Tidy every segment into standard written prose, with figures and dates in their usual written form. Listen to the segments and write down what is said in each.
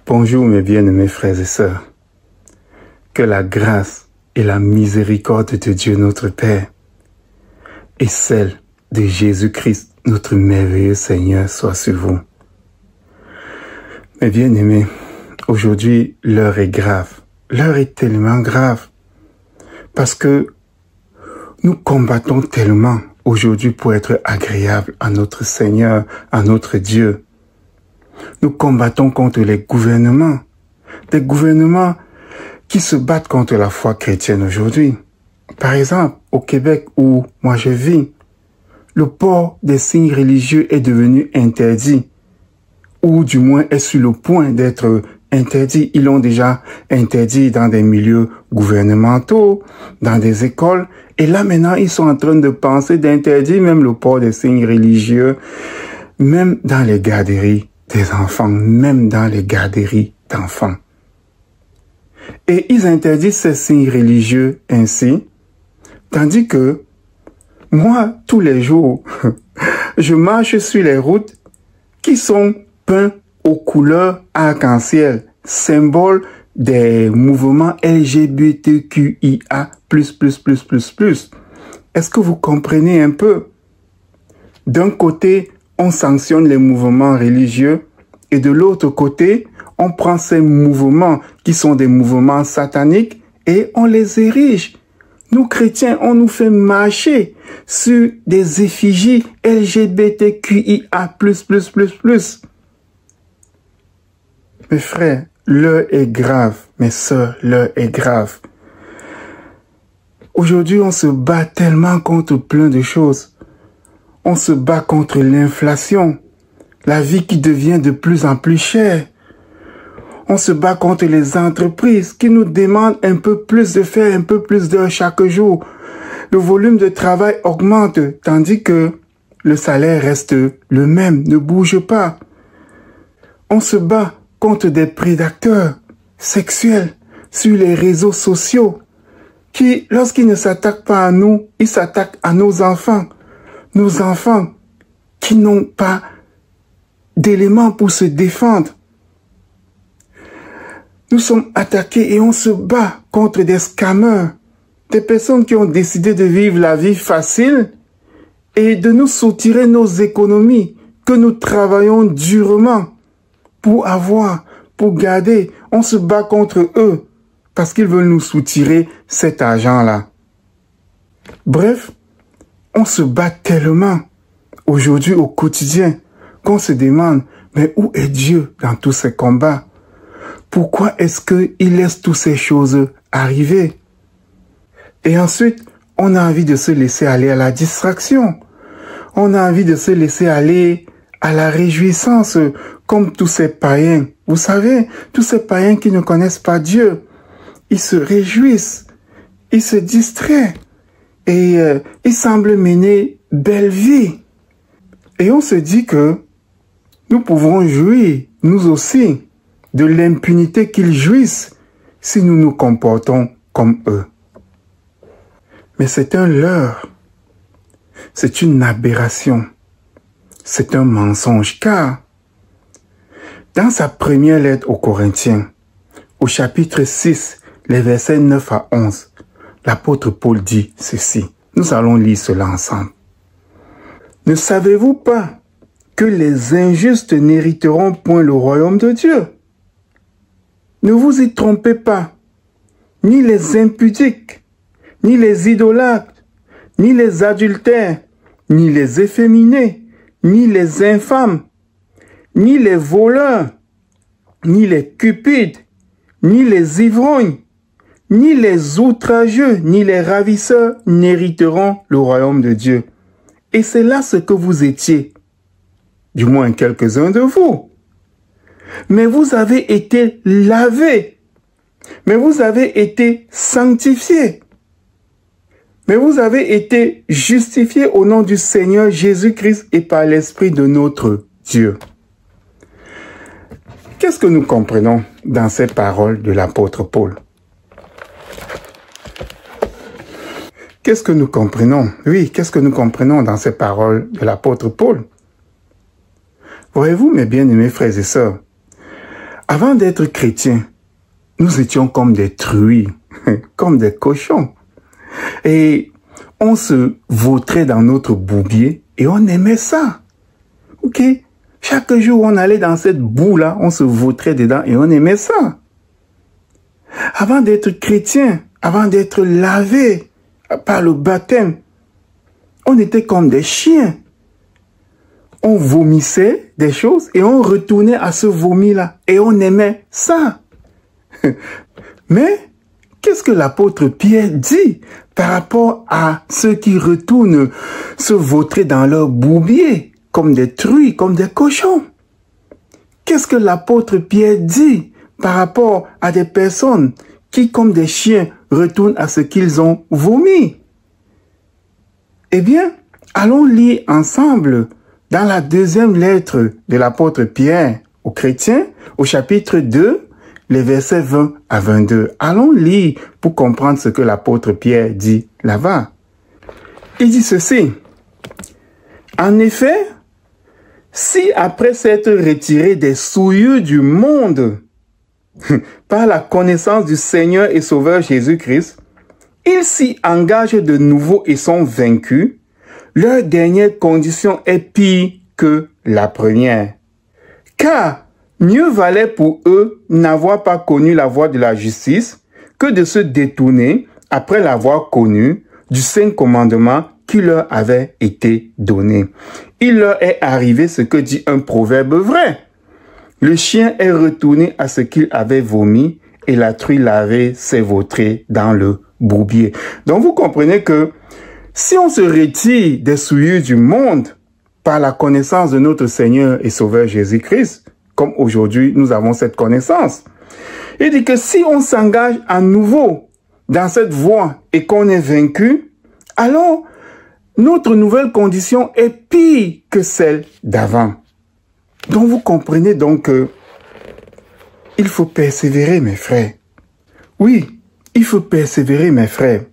Bonjour mes bien-aimés frères et sœurs. Que la grâce et la miséricorde de Dieu notre Père et celle de Jésus-Christ, notre merveilleux Seigneur, soit sur vous. Mes bien-aimés, aujourd'hui, l'heure est grave. L'heure est tellement grave parce que nous combattons tellement aujourd'hui pour être agréables à notre Seigneur, à notre Dieu. Nous combattons contre les gouvernements, des gouvernements qui se battent contre la foi chrétienne aujourd'hui. Par exemple, au Québec où moi je vis, le port des signes religieux est devenu interdit, ou du moins est sur le point d'être interdit. Ils l'ont déjà interdit dans des milieux gouvernementaux, dans des écoles, et là maintenant ils sont en train de penser d'interdire même le port des signes religieux, même dans les garderies des enfants, même dans les garderies d'enfants. Et ils interdisent ces signes religieux ainsi, tandis que moi, tous les jours, je marche sur les routes qui sont peintes aux couleurs arc-en-ciel, symbole des mouvements LGBTQIA+++++. Est-ce que vous comprenez un peu? D'un côté, on sanctionne les mouvements religieux et de l'autre côté, on prend ces mouvements qui sont des mouvements sataniques et on les érige. Nous chrétiens, on nous fait marcher sur des effigies LGBTQIA++++. Mes frères, l'heure est grave. Mes sœurs, l'heure est grave. Aujourd'hui, on se bat tellement contre plein de choses. On se bat contre l'inflation, la vie qui devient de plus en plus chère. On se bat contre les entreprises qui nous demandent un peu plus de faire un peu plus d'heures chaque jour. Le volume de travail augmente tandis que le salaire reste le même, ne bouge pas. On se bat contre des prédateurs sexuels sur les réseaux sociaux qui, lorsqu'ils ne s'attaquent pas à nous, ils s'attaquent à nos enfants. Nos enfants qui n'ont pas d'éléments pour se défendre. Nous sommes attaqués et on se bat contre des scammers, des personnes qui ont décidé de vivre la vie facile et de nous soutirer nos économies que nous travaillons durement pour avoir, pour garder. On se bat contre eux parce qu'ils veulent nous soutirer cet argent-là. Bref, on se bat tellement aujourd'hui au quotidien qu'on se demande, mais où est Dieu dans tous ces combats? Pourquoi est-ce qu'il laisse toutes ces choses arriver? Et ensuite, on a envie de se laisser aller à la distraction. On a envie de se laisser aller à la réjouissance, comme tous ces païens. Vous savez, tous ces païens qui ne connaissent pas Dieu, ils se réjouissent, ils se distraient et ils semblent mener belle vie. Et on se dit que nous pouvons jouir, nous aussi, de l'impunité qu'ils jouissent si nous nous comportons comme eux. Mais c'est un leurre, c'est une aberration, c'est un mensonge car dans sa première lettre aux Corinthiens, au chapitre 6, les versets 9 à 11, l'apôtre Paul dit ceci. Nous allons lire cela ensemble. Ne savez-vous pas que les injustes n'hériteront point le royaume de Dieu? Ne vous y trompez pas, ni les impudiques, ni les idolâtres, ni les adultères, ni les efféminés, ni les infâmes, ni les voleurs, ni les cupides, ni les ivrognes, ni les outrageux, ni les ravisseurs n'hériteront le royaume de Dieu. Et c'est là ce que vous étiez, du moins quelques-uns de vous. Mais vous avez été lavés, mais vous avez été sanctifiés, mais vous avez été justifiés au nom du Seigneur Jésus-Christ et par l'Esprit de notre Dieu. Qu'est-ce que nous comprenons dans ces paroles de l'apôtre Paul? Qu'est-ce que nous comprenons? Oui, qu'est-ce que nous comprenons dans ces paroles de l'apôtre Paul? Voyez-vous, mes bien-aimés frères et sœurs, Avant d'être chrétiens, nous étions comme des truies, comme des cochons. Et on se vautrait dans notre bourbier et on aimait ça. Ok? Chaque jour, on allait dans cette boue-là, on se vautrait dedans et on aimait ça. Avant d'être chrétien, avant d'être lavé par le baptême, on était comme des chiens. On vomissait des choses et on retournait à ce vomi-là. Et on aimait ça. Mais, qu'est-ce que l'apôtre Pierre dit par rapport à ceux qui retournent se vautrer dans leur bourbier, comme des truies, comme des cochons? Qu'est-ce que l'apôtre Pierre dit par rapport à des personnes qui, comme des chiens, retournent à ce qu'ils ont vomi? Eh bien, allons lire ensemble dans la deuxième lettre de l'apôtre Pierre aux chrétiens, au chapitre 2, les versets 20 à 22. Allons lire pour comprendre ce que l'apôtre Pierre dit là-bas. Il dit ceci. En effet, si après s'être retiré des souillures du monde, par la connaissance du Seigneur et Sauveur Jésus-Christ, ils s'y engagent de nouveau et sont vaincus, leur dernière condition est pire que la première. Car mieux valait pour eux n'avoir pas connu la voie de la justice que de se détourner, après l'avoir connu, du saint commandement qui leur avait été donné. Il leur est arrivé ce que dit un proverbe vrai. Le chien est retourné à ce qu'il avait vomi et la truie lavée s'est vautrée dans le bourbier. Donc vous comprenez que si on se retire des souillures du monde par la connaissance de notre Seigneur et Sauveur Jésus-Christ, comme aujourd'hui nous avons cette connaissance, il dit que si on s'engage à nouveau dans cette voie et qu'on est vaincu, alors notre nouvelle condition est pire que celle d'avant. Donc vous comprenez donc que il faut persévérer, mes frères. Oui, il faut persévérer, mes frères.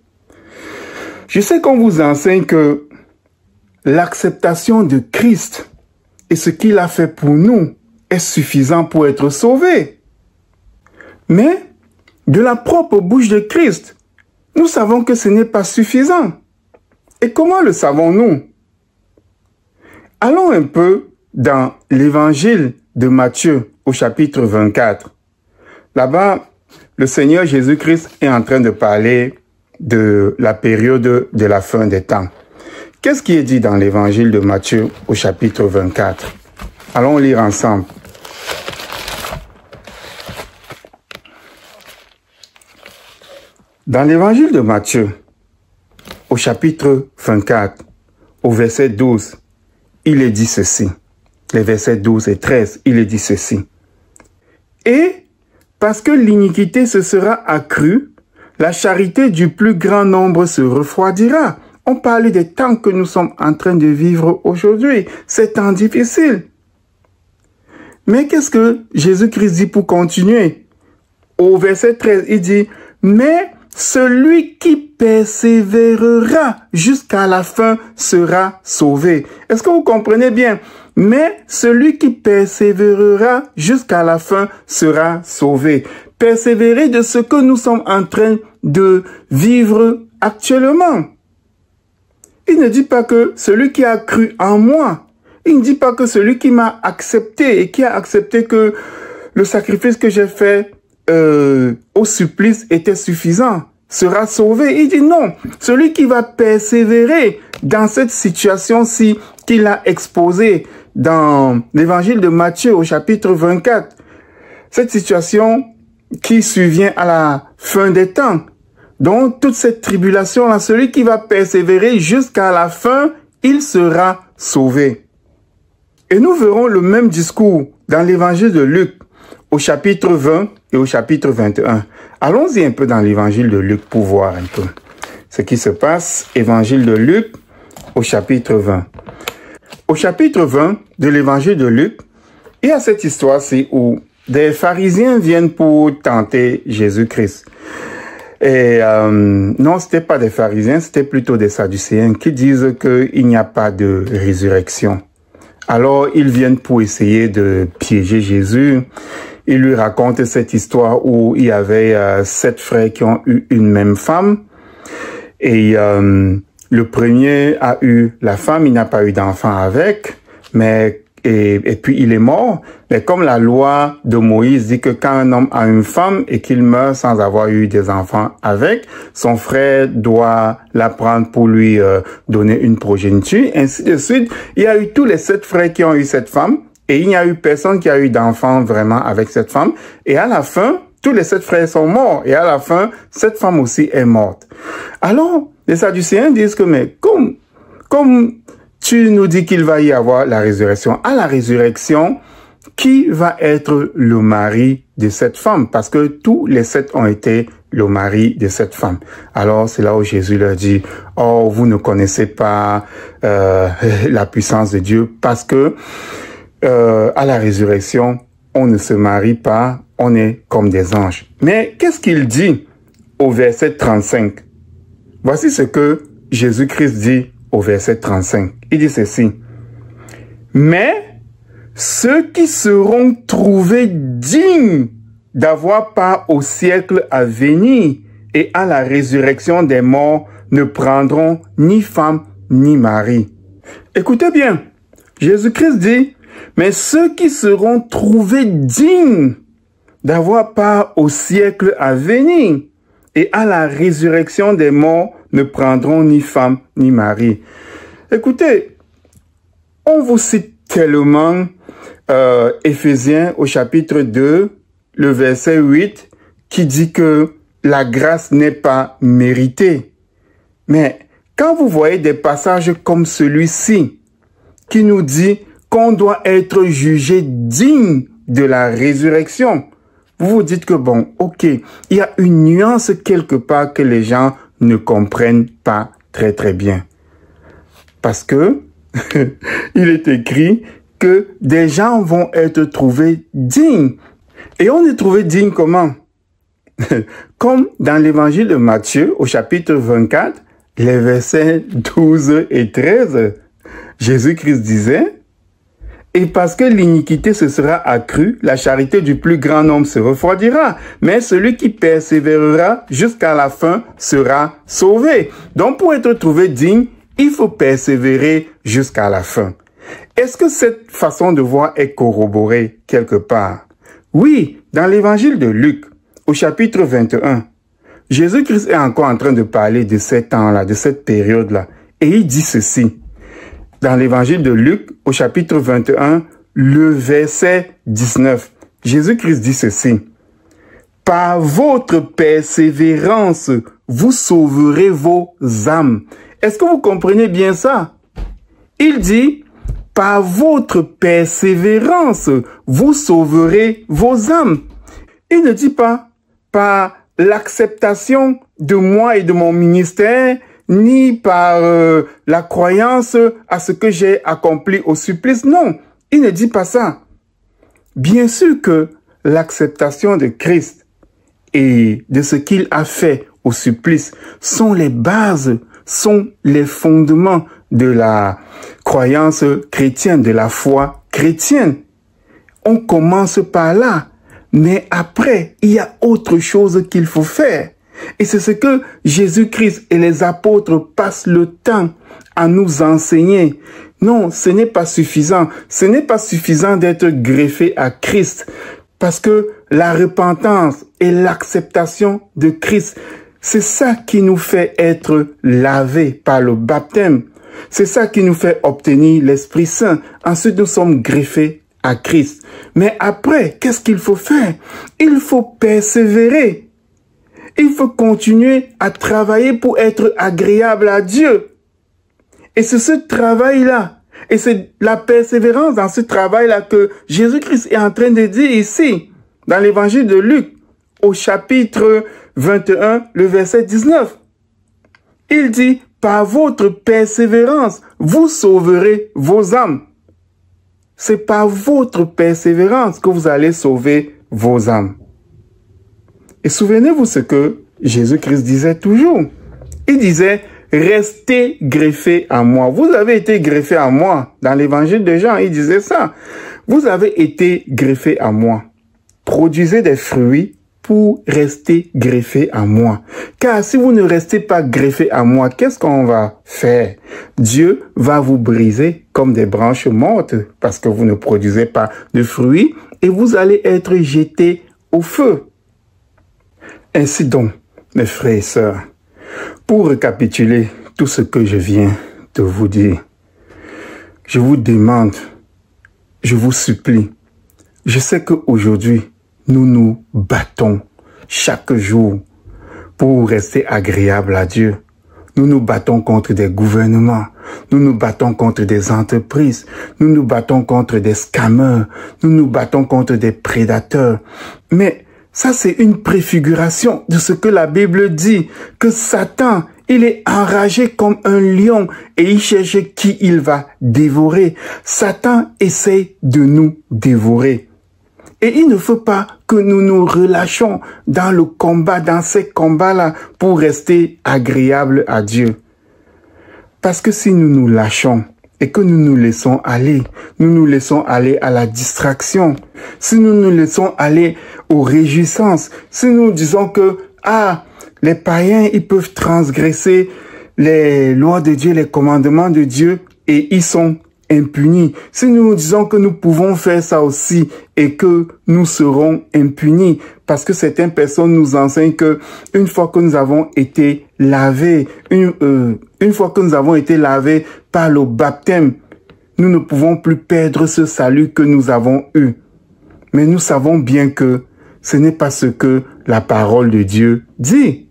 Je sais qu'on vous enseigne que l'acceptation de Christ et ce qu'il a fait pour nous est suffisant pour être sauvé. Mais de la propre bouche de Christ, nous savons que ce n'est pas suffisant. Et comment le savons-nous? Allons un peu dans l'évangile de Matthieu au chapitre 24. Là-bas, le Seigneur Jésus-Christ est en train de parler de la période de la fin des temps. Qu'est-ce qui est dit dans l'évangile de Matthieu au chapitre 24? Allons lire ensemble. Dans l'évangile de Matthieu, au chapitre 24, au verset 12, il est dit ceci. Les versets 12 et 13, il est dit ceci. Et parce que l'iniquité se sera accrue, la charité du plus grand nombre se refroidira. On parle des temps que nous sommes en train de vivre aujourd'hui. C'est temps difficile. Mais qu'est-ce que Jésus-Christ dit pour continuer? Au verset 13, il dit, mais celui qui persévérera jusqu'à la fin sera sauvé. Est-ce que vous comprenez bien? Mais celui qui persévérera jusqu'à la fin sera sauvé. Persévérer de ce que nous sommes en train de vivre actuellement. Il ne dit pas que celui qui a cru en moi, il ne dit pas que celui qui m'a accepté et qui a accepté que le sacrifice que j'ai fait au supplice était suffisant, sera sauvé. Il dit non, celui qui va persévérer dans cette situation-ci qu'il a exposée dans l'évangile de Matthieu au chapitre 24, cette situation qui survient à la fin des temps. Donc, toute cette tribulation-là, celui qui va persévérer jusqu'à la fin, il sera sauvé. Et nous verrons le même discours dans l'évangile de Luc, au chapitre 20 et au chapitre 21. Allons-y un peu dans l'évangile de Luc pour voir un peu ce qui se passe. Évangile de Luc, au chapitre 20. Au chapitre 20 de l'évangile de Luc, il y a cette histoire-ci où des pharisiens viennent pour tenter Jésus-Christ. Et non, c'était pas des pharisiens, c'était plutôt des sadducéens qui disent qu'il n'y a pas de résurrection. Alors, ils viennent pour essayer de piéger Jésus. il lui raconte cette histoire où il y avait 7 frères qui ont eu une même femme. Et le premier a eu la femme, il n'a pas eu d'enfant avec, mais et puis il est mort. Mais comme la loi de Moïse dit que quand un homme a une femme et qu'il meurt sans avoir eu des enfants avec, son frère doit la prendre pour lui donner une progéniture, ainsi de suite. Il y a eu tous les 7 frères qui ont eu cette femme et il n'y a eu personne qui a eu d'enfant vraiment avec cette femme. Et à la fin, tous les 7 frères sont morts et à la fin, cette femme aussi est morte. Alors, les Sadducéens disent que mais comme tu nous dis qu'il va y avoir la résurrection. À la résurrection, qui va être le mari de cette femme? Parce que tous les 7 ont été le mari de cette femme. Alors, c'est là où Jésus leur dit, « Oh, vous ne connaissez pas la puissance de Dieu parce que à la résurrection, on ne se marie pas, on est comme des anges. » Mais qu'est-ce qu'il dit au verset 35? Voici ce que Jésus-Christ dit au verset 35. Il dit ceci. Mais ceux qui seront trouvés dignes d'avoir part au siècle à venir et à la résurrection des morts ne prendront ni femme ni mari. Écoutez bien, Jésus-Christ dit, mais ceux qui seront trouvés dignes d'avoir part au siècle à venir et à la résurrection des morts ne prendront ni femme ni mari. Écoutez, on vous cite tellement Éphésiens au chapitre 2, le verset 8, qui dit que la grâce n'est pas méritée. Mais quand vous voyez des passages comme celui-ci, qui nous dit qu'on doit être jugé digne de la résurrection, vous vous dites que bon, ok, il y a une nuance quelque part que les gens ne comprennent pas très bien. Parce que il est écrit que des gens vont être trouvés dignes. Et on est trouvé digne comment? Comme dans l'évangile de Matthieu, au chapitre 24, les versets 12 et 13, Jésus-Christ disait, et parce que l'iniquité se sera accrue, la charité du plus grand nombre se refroidira. Mais celui qui persévérera jusqu'à la fin sera sauvé. Donc pour être trouvé digne, il faut persévérer jusqu'à la fin. Est-ce que cette façon de voir est corroborée quelque part? Oui, dans l'évangile de Luc, au chapitre 21, Jésus-Christ est encore en train de parler de ces temps-là, de cette période-là. Et il dit ceci. Dans l'évangile de Luc, au chapitre 21, le verset 19, Jésus-Christ dit ceci. « Par votre persévérance, vous sauverez vos âmes. » Est-ce que vous comprenez bien ça? Il dit, « Par votre persévérance, vous sauverez vos âmes. » Il ne dit pas, par l'acceptation de moi et de mon ministère, ni par la croyance à ce que j'ai accompli au supplice. Non, il ne dit pas ça. Bien sûr que l'acceptation de Christ et de ce qu'il a fait au supplice sont les bases, sont les fondements de la croyance chrétienne, de la foi chrétienne. On commence par là, mais après, il y a autre chose qu'il faut faire. Et c'est ce que Jésus-Christ et les apôtres passent le temps à nous enseigner. Non, ce n'est pas suffisant. Ce n'est pas suffisant d'être greffé à Christ. Parce que la repentance et l'acceptation de Christ, c'est ça qui nous fait être lavés par le baptême. C'est ça qui nous fait obtenir l'Esprit Saint. Ensuite, nous sommes greffés à Christ. Mais après, qu'est-ce qu'il faut faire? Il faut persévérer. Il faut continuer à travailler pour être agréable à Dieu. Et c'est ce travail-là, et c'est la persévérance dans ce travail-là que Jésus-Christ est en train de dire ici, dans l'évangile de Luc, au chapitre 21, le verset 19. Il dit, par votre persévérance, vous sauverez vos âmes. C'est par votre persévérance que vous allez sauver vos âmes. Et souvenez-vous ce que Jésus-Christ disait toujours. Il disait, restez greffés à moi. Vous avez été greffés à moi. Dans l'évangile de Jean, il disait ça. Vous avez été greffés à moi. produisez des fruits pour rester greffés à moi. Car si vous ne restez pas greffés à moi, qu'est-ce qu'on va faire? Dieu va vous briser comme des branches mortes parce que vous ne produisez pas de fruits et vous allez être jetés au feu. Ainsi donc, mes frères et sœurs, pour récapituler tout ce que je viens de vous dire, je vous demande, je vous supplie, je sais qu'aujourd'hui, nous nous battons chaque jour pour rester agréables à Dieu. Nous nous battons contre des gouvernements, nous nous battons contre des entreprises, nous nous battons contre des scammers, nous nous battons contre des prédateurs. Mais ça, c'est une préfiguration de ce que la Bible dit, que Satan, il est enragé comme un lion et il cherche qui il va dévorer. Satan essaie de nous dévorer. Et il ne faut pas que nous nous relâchons dans le combat, dans ces combats-là, pour rester agréables à Dieu. Parce que si nous nous lâchons et que nous nous laissons aller à la distraction, si nous nous laissons aller aux réjouissances, si nous disons que, les païens, ils peuvent transgresser les lois de Dieu, les commandements de Dieu, et ils sont impunis. Si nous disons que nous pouvons faire ça aussi et que nous serons impunis, parce que certaines personnes nous enseignent que une fois que nous avons été lavés, une fois que nous avons été lavés par le baptême, nous ne pouvons plus perdre ce salut que nous avons eu. Mais nous savons bien que ce n'est pas ce que la parole de Dieu dit.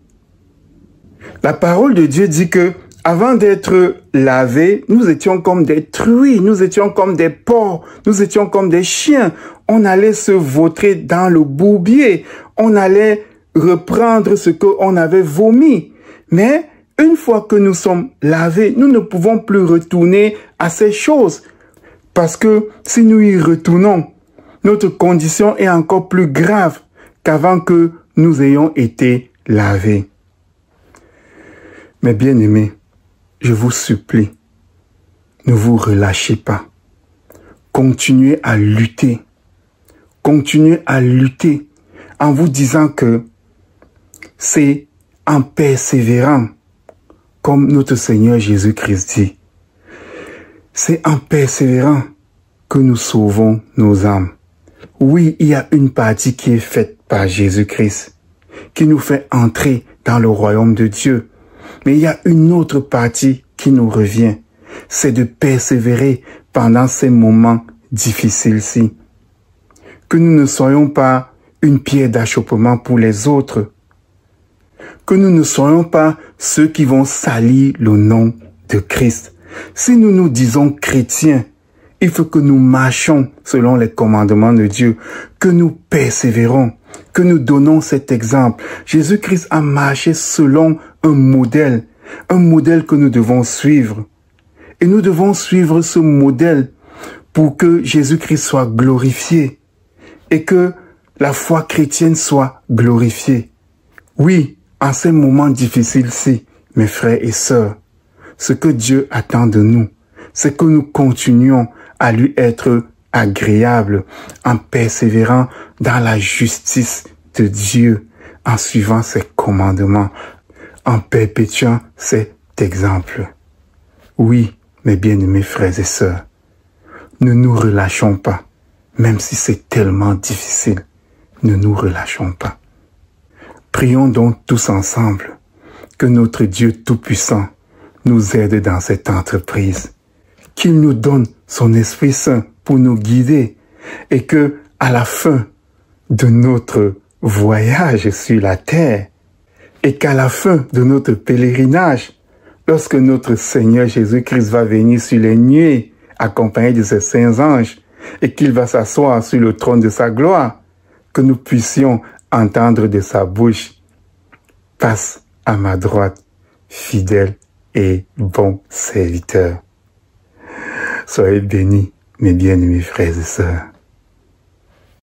La parole de Dieu dit que avant d'être lavés, nous étions comme des truies, nous étions comme des porcs, nous étions comme des chiens. On allait se vautrer dans le bourbier, on allait reprendre ce qu'on avait vomi. Mais une fois que nous sommes lavés, nous ne pouvons plus retourner à ces choses. Parce que si nous y retournons, notre condition est encore plus grave qu'avant que nous ayons été lavés. Mes bien-aimés, je vous supplie, ne vous relâchez pas. Continuez à lutter. Continuez à lutter en vous disant que c'est en persévérant, comme notre Seigneur Jésus-Christ dit. C'est en persévérant que nous sauvons nos âmes. Oui, il y a une partie qui est faite par Jésus-Christ, qui nous fait entrer dans le royaume de Dieu. Mais il y a une autre partie qui nous revient, c'est de persévérer pendant ces moments difficiles-ci. Que nous ne soyons pas une pierre d'achoppement pour les autres. Que nous ne soyons pas ceux qui vont salir le nom de Christ. Si nous nous disons chrétiens, il faut que nous marchions selon les commandements de Dieu, que nous persévérons, que nous donnons cet exemple. Jésus-Christ a marché selon un modèle que nous devons suivre. Et nous devons suivre ce modèle pour que Jésus-Christ soit glorifié et que la foi chrétienne soit glorifiée. Oui, en ces moments difficiles-ci, mes frères et sœurs, ce que Dieu attend de nous, c'est que nous continuions à lui être agréables en persévérant dans la justice de Dieu, en suivant ses commandements, en perpétuant cet exemple. Oui, mes bien-aimés frères et sœurs, ne nous relâchons pas, même si c'est tellement difficile, ne nous relâchons pas. Prions donc tous ensemble que notre Dieu Tout-Puissant nous aide dans cette entreprise, qu'il nous donne son Esprit Saint pour nous guider et que, à la fin de notre voyage sur la terre, et qu'à la fin de notre pèlerinage, lorsque notre Seigneur Jésus-Christ va venir sur les nuées, accompagné de ses saints anges, et qu'il va s'asseoir sur le trône de sa gloire, que nous puissions entendre de sa bouche, « Passe à ma droite, fidèle et bon serviteur. » Soyez bénis, mes bien-aimés frères et sœurs.